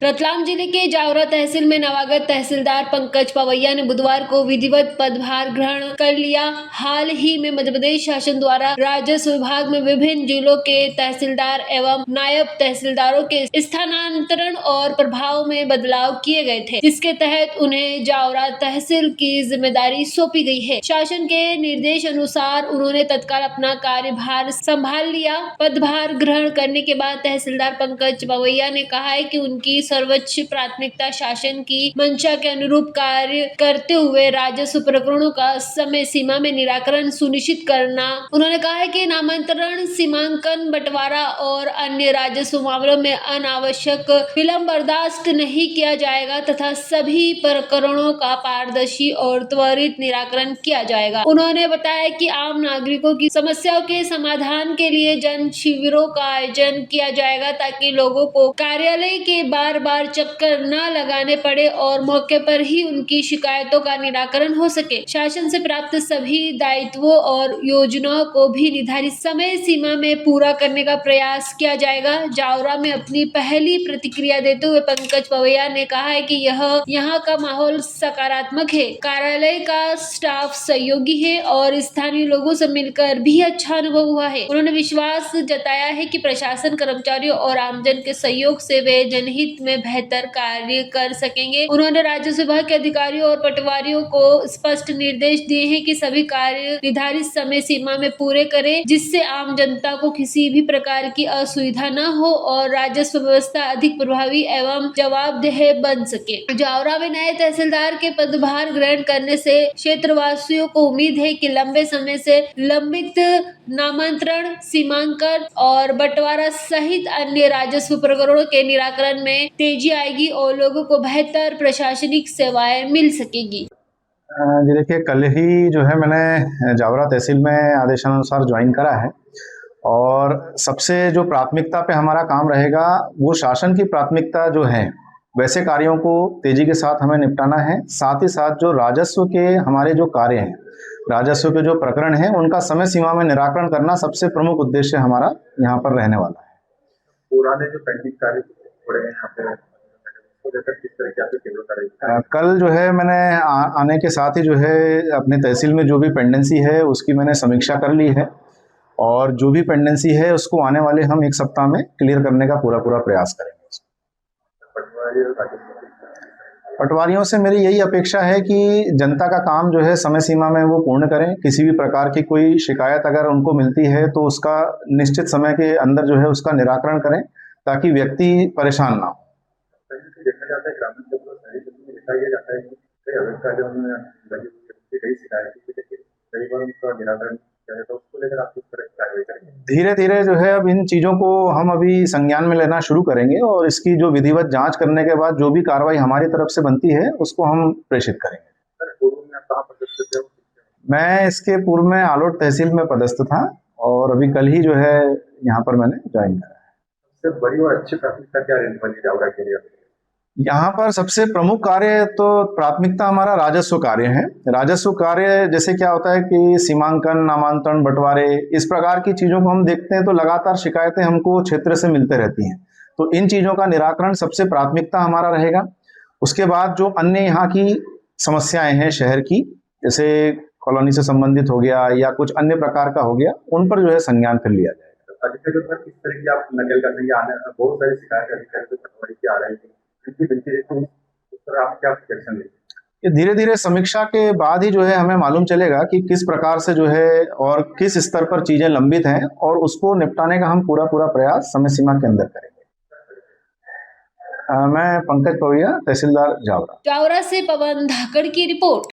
रतलाम जिले के जावरा तहसील में नवागत तहसीलदार पंकज पवैया ने बुधवार को विधिवत पदभार ग्रहण कर लिया। हाल ही में मध्य प्रदेश शासन द्वारा राजस्व विभाग में विभिन्न जिलों के तहसीलदार एवं नायब तहसीलदारों के स्थानांतरण और प्रभाव में बदलाव किए गए थे, जिसके तहत उन्हें जावरा तहसील की जिम्मेदारी सौंपी गई है। शासन के निर्देश अनुसार उन्होंने तत्काल अपना कार्यभार संभाल लिया। पदभार ग्रहण करने के बाद तहसीलदार पंकज पवैया ने कहा है कि उनकी सर्वोच्च प्राथमिकता शासन की मंशा के अनुरूप कार्य करते हुए राजस्व प्रकरणों का समय सीमा में निराकरण सुनिश्चित करना। उन्होंने कहा है कि नामांतरण, सीमांकन, बंटवारा और अन्य राजस्व मामलों में अनावश्यक विलंब बर्दाश्त नहीं किया जाएगा तथा सभी प्रकरणों का पारदर्शी और त्वरित निराकरण किया जाएगा। उन्होंने बताया कि आम नागरिकों की समस्याओं के समाधान के लिए जन शिविरों का आयोजन किया जाएगा ताकि लोगों को कार्यालय के बार चक्कर न लगाने पड़े और मौके पर ही उनकी शिकायतों का निराकरण हो सके। शासन से प्राप्त सभी दायित्वों और योजनाओं को भी निर्धारित समय सीमा में पूरा करने का प्रयास किया जाएगा। जावरा में अपनी पहली प्रतिक्रिया देते हुए पंकज पवैया ने कहा है कि यहाँ का माहौल सकारात्मक है, कार्यालय का स्टाफ सहयोगी है और स्थानीय लोगों से मिलकर भी अच्छा अनुभव हुआ है। उन्होंने विश्वास जताया है कि प्रशासन, कर्मचारियों और आमजन के सहयोग से वे जनहित में बेहतर कार्य कर सकेंगे। उन्होंने राजस्व विभाग के अधिकारियों और पटवारियों को स्पष्ट निर्देश दिए हैं कि सभी कार्य निर्धारित समय सीमा में पूरे करें, जिससे आम जनता को किसी भी प्रकार की असुविधा न हो और राजस्व व्यवस्था अधिक प्रभावी एवं जवाबदेह बन सके। जावरा में नए तहसीलदार के पदभार ग्रहण करने से क्षेत्रवासियों को उम्मीद है कि लंबे समय से लंबित नामांतरण, सीमांकन और बंटवारा सहित अन्य राजस्व प्रकरणों के निराकरण में तेजी आएगी और लोगों को बेहतर प्रशासनिक सेवाएं मिल सकेगी। जी देखिए, कल ही जो है मैंने जावरा तहसील में आदेशानुसार ज्वाइन करा है और सबसे जो प्राथमिकता पे हमारा काम रहेगा वो शासन की प्राथमिकता जो है वैसे कार्यों को तेजी के साथ हमें निपटाना है। साथ ही साथ जो राजस्व के हमारे जो कार्य हैं, राजस्व के जो प्रकरण हैं, उनका समय सीमा में निराकरण करना सबसे प्रमुख उद्देश्य हमारा यहाँ पर रहने वाला है। पुराने जो पेंडिंग कार्य पड़े हैं यहाँ पे किस तरह कल जो है मैंने आने के साथ ही जो है अपने तहसील में जो भी पेंडेंसी है उसकी मैंने समीक्षा कर ली है और जो भी पेंडेंसी है उसको आने वाले हम एक सप्ताह में क्लियर करने का पूरा प्रयास करेंगे। पटवारियों से मेरी यही अपेक्षा है कि जनता का काम जो है समय सीमा में वो पूर्ण करें। किसी भी प्रकार की कोई शिकायत अगर उनको मिलती है तो उसका निश्चित समय के अंदर जो है उसका निराकरण करें ताकि व्यक्ति परेशान ना हो। देखा जाता है ग्रामीण क्षेत्रों में शहरी क्षेत्रों में देखा यह जाता है कि अवस्था जो कई शिकायतें कई बार उनका निराकरण किया जाता है, उसको लेकर आप किस तरह की कार्रवाई करेंगे? धीरे धीरे जो है अब इन चीज़ों को हम अभी संज्ञान में लेना शुरू करेंगे और इसकी जो विधिवत जांच करने के बाद जो भी कार्रवाई हमारी तरफ से बनती है उसको हम प्रेषित करेंगे। सर, पूर्व में आप कहाँ पदस्थ थे? मैं इसके पूर्व में आलोट तहसील में पदस्थ था और अभी कल ही जो है यहाँ पर मैंने ज्वाइन करा है। सबसे बड़ी और अच्छी प्राथमिकता क्या रहने वाली जावरा के लिए? यहाँ पर सबसे प्रमुख कार्य तो प्राथमिकता हमारा राजस्व कार्य है। राजस्व कार्य जैसे क्या होता है कि सीमांकन, नामांतरण, बंटवारे, इस प्रकार की चीज़ों को हम देखते हैं तो लगातार शिकायतें हमको क्षेत्र से मिलते रहती हैं, तो इन चीज़ों का निराकरण सबसे प्राथमिकता हमारा रहेगा। उसके बाद जो अन्य यहाँ की समस्याएं हैं शहर की, जैसे कॉलोनी से संबंधित हो गया या कुछ अन्य प्रकार का हो गया, उन पर जो है संज्ञान फिर लिया जाएगा। किस तरह की आप नकल करेंगे? आने बहुत सारी शिकायतें आ रही है, आप क्या एक्शन लेंगे? ये धीरे धीरे समीक्षा के बाद ही जो है हमें मालूम चलेगा कि किस प्रकार से जो है और किस स्तर पर चीजें लंबित हैं और उसको निपटाने का हम पूरा प्रयास समय सीमा के अंदर करेंगे। मैं पंकज पवैया, तहसीलदार जावरा। जावरा से पवन धाकड़ की रिपोर्ट।